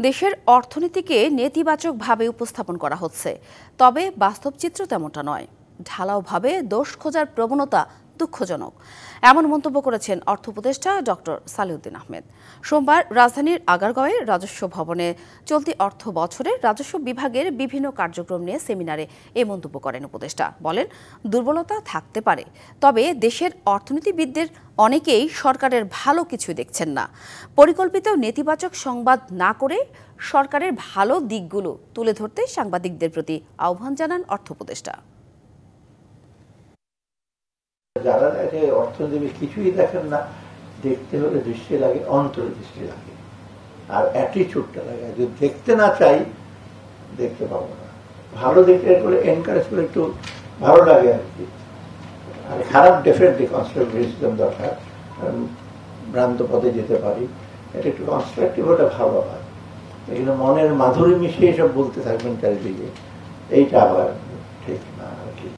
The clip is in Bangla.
দেশের অর্থনীতিকে নেতিবাচকভাবে উপস্থাপন করা হচ্ছে, তবে বাস্তব চিত্র তেমনটা নয়। ঢালাওভাবে দোষ খোঁজার প্রবণতা দুঃখজনক, এমন মন্তব্য করেছেন অর্থ উপদেষ্টা ডক্টর সালেউদ্দিন আহমেদ। সোমবার রাজধানীর আগারগাঁওয়ে রাজস্ব ভবনে চলতি অর্থ বছরের রাজস্ব বিভাগের বিভিন্ন কার্যক্রম নিয়ে সেমিনারে এ মন্তব্য করেন উপদেষ্টা। বলেন, দুর্বলতা থাকতে পারে, তবে দেশের অর্থনীতিবিদদের অনেকেই সরকারের ভালো কিছু দেখছেন না। পরিকল্পিত নেতিবাচক সংবাদ না করে সরকারের ভালো দিকগুলো তুলে ধরতে সাংবাদিকদের প্রতি আহ্বান জানান অর্থ উপদেষ্টা। যারা দেখে অর্থনীতি কিছুই দেখেন না, দেখতে হলে দৃষ্টি লাগে, অন্তর্দৃষ্টি লাগে, আর অ্যাটিটিউডটা লাগে। যদি দেখতে না চাই, দেখতে পাবো না। ভালো দেখতে করে এনকারেজ করে একটু ভালো লাগে আর কি। আর খারাপ ডেফিনেটলি কনস্ট্রাকটিভ দরকার, ভ্রান্ত পথে যেতে পারি, এটা একটু কনস্ট্রাকটিভ ওটা ভালো হয়। এখানে মনের মাধুরী মিশিয়ে সব বলতে থাকবেন চারিদিকে, এইটা আবার ঠিক না আর কি।